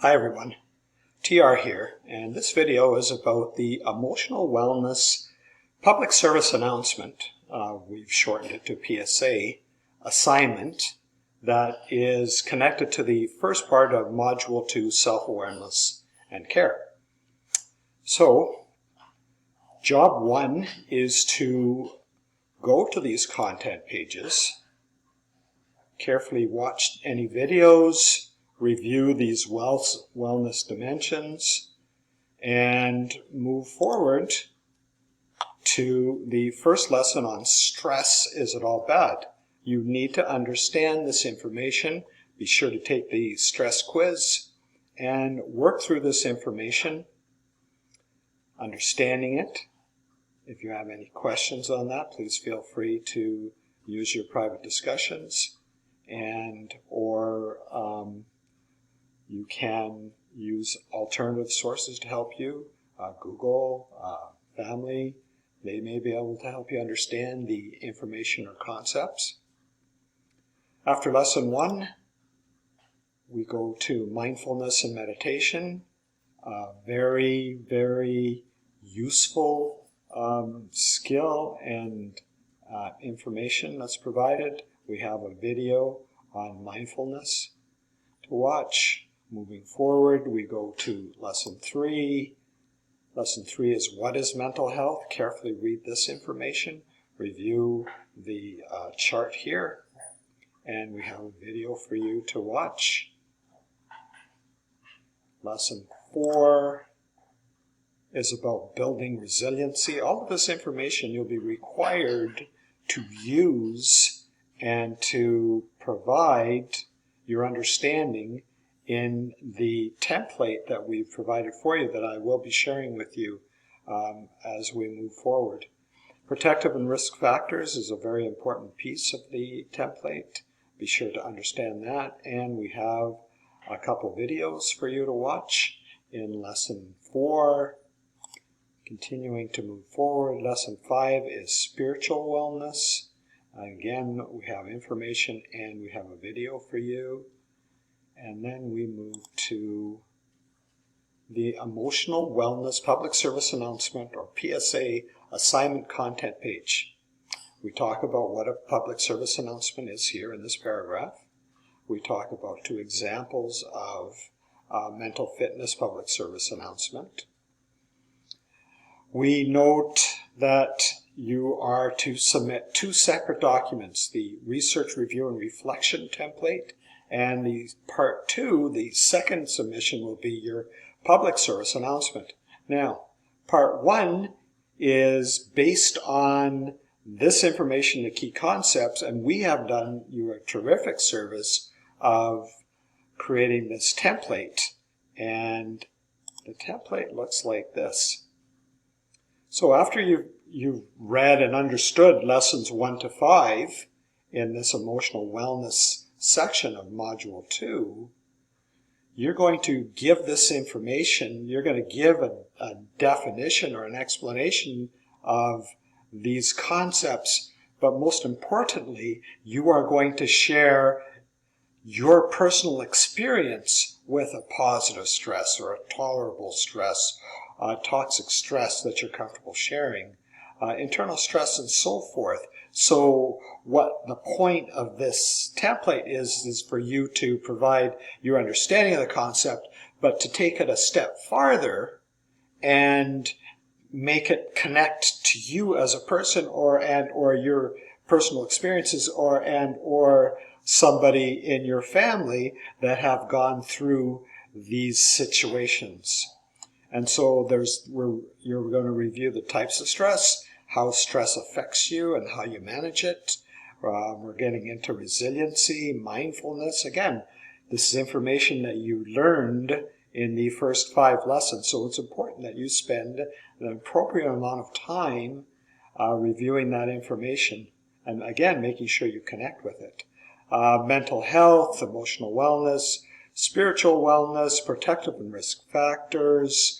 Hi everyone, TR here, and this video is about the Emotional Wellness Public Service Announcement, we've shortened it to PSA, assignment that is connected to the first part of Module 2, Self-Awareness and Care. So, job 1 is to go to these content pages, carefully watch any videos, review these wellness dimensions, and move forward to the first lesson on stress. Is it all bad? You need to understand this information. Be sure to take the stress quiz and work through this information, understanding it. If you have any questions on that, please feel free to use your private discussions or you can use alternative sources to help you. Google, family, they may be able to help you understand the information or concepts. After lesson 1, we go to mindfulness and meditation. Very, very useful skill and information that's provided. We have a video on mindfulness to watch. Moving forward, we go to lesson 3. Lesson 3 is what is mental health? Carefully read this information, review the chart here, and we have a video for you to watch. Lesson 4 is about building resiliency. All of this information you'll be required to use and to provide your understanding in the template that we've provided for you that I will be sharing with you as we move forward. Protective and risk factors is a very important piece of the template. Be sure to understand that, and we have a couple videos for you to watch in lesson 4. Continuing to move forward, lesson 5 is spiritual wellness. Again, we have information and we have a video for you. And then we move to the Emotional Wellness Public Service Announcement, or PSA, assignment content page. We talk about what a public service announcement is here in this paragraph. We talk about 2 examples of mental fitness public service announcement. We note that you are to submit 2 separate documents, the research review and reflection template, and the part 2, the second submission, will be your public service announcement. Now, part 1 is based on this information, the key concepts, and we have done you a terrific service of creating this template. And the template looks like this. So after you've read and understood lessons 1 to 5 in this emotional wellness section of Module 2, you're going to give this information, you're going to give a definition or an explanation of these concepts, but most importantly, you are going to share your personal experience with a positive stress or a tolerable stress, toxic stress that you're comfortable sharing, internal stress, and so forth. So what the point of this template is for you to provide your understanding of the concept, but to take it a step farther and make it connect to you as a person or your personal experiences or somebody in your family that have gone through these situations. And so you're going to review the types of stress, how stress affects you and how you manage it. We're getting into resiliency, mindfulness. Again, this is information that you learned in the first 5 lessons, so it's important that you spend an appropriate amount of time reviewing that information and, again, making sure you connect with it. Mental health, emotional wellness, spiritual wellness, protective and risk factors,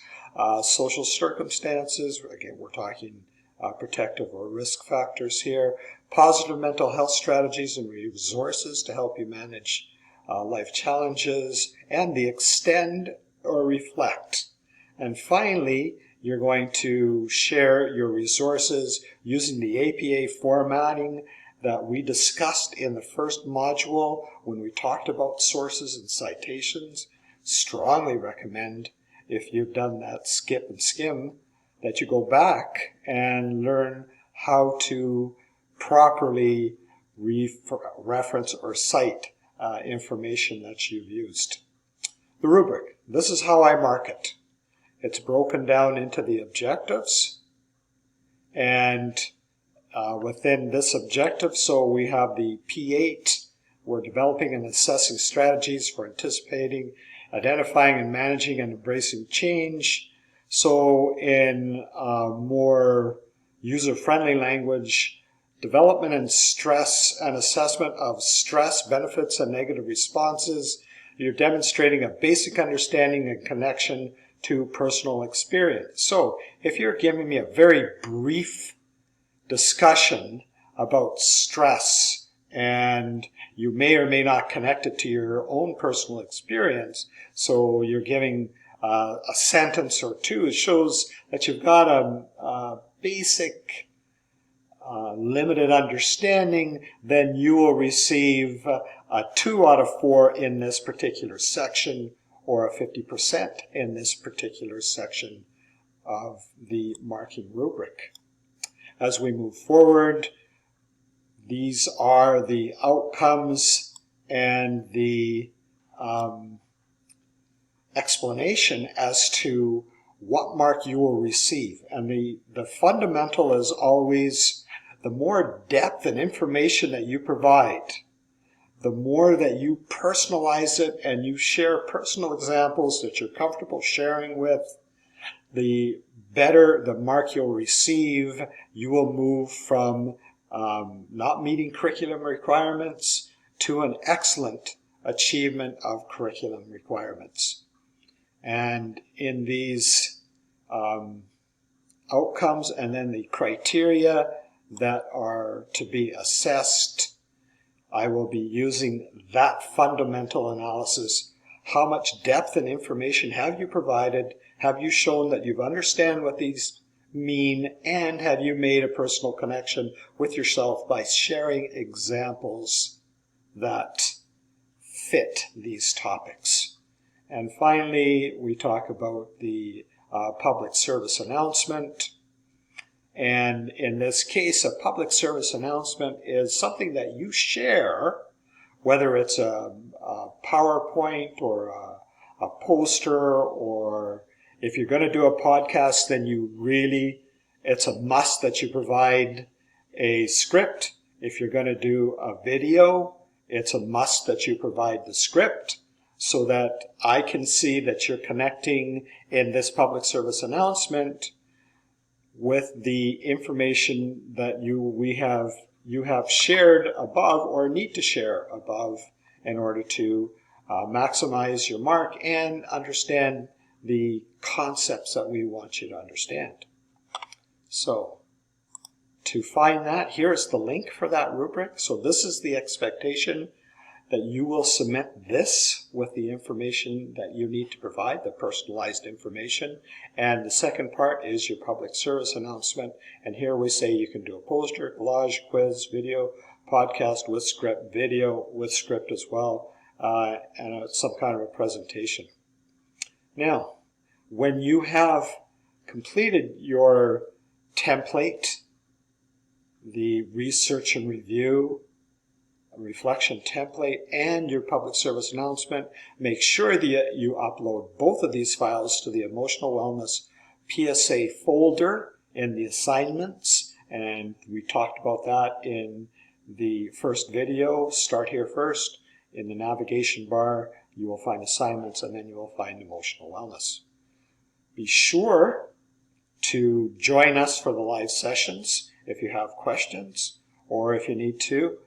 social circumstances. Again, we're talking protective or risk factors here. Positive mental health strategies and resources to help you manage life challenges, and the extend or reflect. And finally, you're going to share your resources using the APA formatting that we discussed in the first module when we talked about sources and citations. Strongly recommend, if you've done that skip and skim, that you go back and learn how to properly reference or cite information that you've used. The rubric. This is how I mark it. It's broken down into the objectives, and within this objective, so we have the P8, we're developing and assessing strategies for anticipating, identifying and managing and embracing change. So in more user-friendly language, development and stress and assessment of stress, benefits, and negative responses. You're demonstrating a basic understanding and connection to personal experience. So if you're giving me a very brief discussion about stress and you may or may not connect it to your own personal experience, so you're giving a sentence or two, it shows that you've got a basic limited understanding, then you will receive a 2 out of 4 in this particular section, or a 50% in this particular section of the marking rubric. As we move forward, these are the outcomes and the explanation as to what mark you will receive. And the fundamental is always the more depth and information that you provide, the more that you personalize it and you share personal examples that you're comfortable sharing with, the better the mark you'll receive. You will move from not meeting curriculum requirements to an excellent achievement of curriculum requirements. And in these outcomes and then the criteria that are to be assessed, I will be using that fundamental analysis. How much depth and information have you provided? Have you shown that you understand what these mean? And have you made a personal connection with yourself by sharing examples that fit these topics? And finally, we talk about the public service announcement. And in this case, a public service announcement is something that you share, whether it's a PowerPoint or a poster, or if you're going to do a podcast, then it's a must that you provide a script. If you're going to do a video, it's a must that you provide the script so that I can see that you're connecting in this public service announcement with the information that you have shared above or need to share above in order to maximize your mark and understand the concepts that we want you to understand. So to find that, here's the link for that rubric. So this is the expectation, that you will submit this with the information that you need to provide, the personalized information. And the second part is your public service announcement. And here we say you can do a poster, collage, quiz, video, podcast with script, video with script as well, and some kind of a presentation. Now, when you have completed your template, the research and review, a reflection template, and your public service announcement, make sure that you upload both of these files to the Emotional Wellness PSA folder in the assignments. And we talked about that in the first video. Start here first. In the navigation bar, you will find assignments, and then you will find emotional wellness. Be sure to join us for the live sessions if you have questions, or if you need to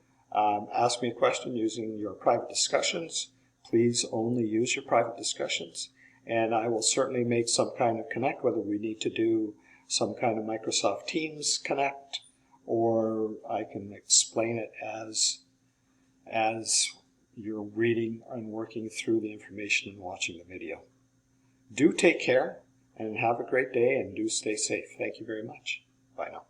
ask me a question using your private discussions. Please only use your private discussions, and I will certainly make some kind of connect, whether we need to do some kind of Microsoft Teams connect, or I can explain it as you're reading and working through the information and watching the video. Do take care and have a great day, and do stay safe. Thank you very much. Bye now.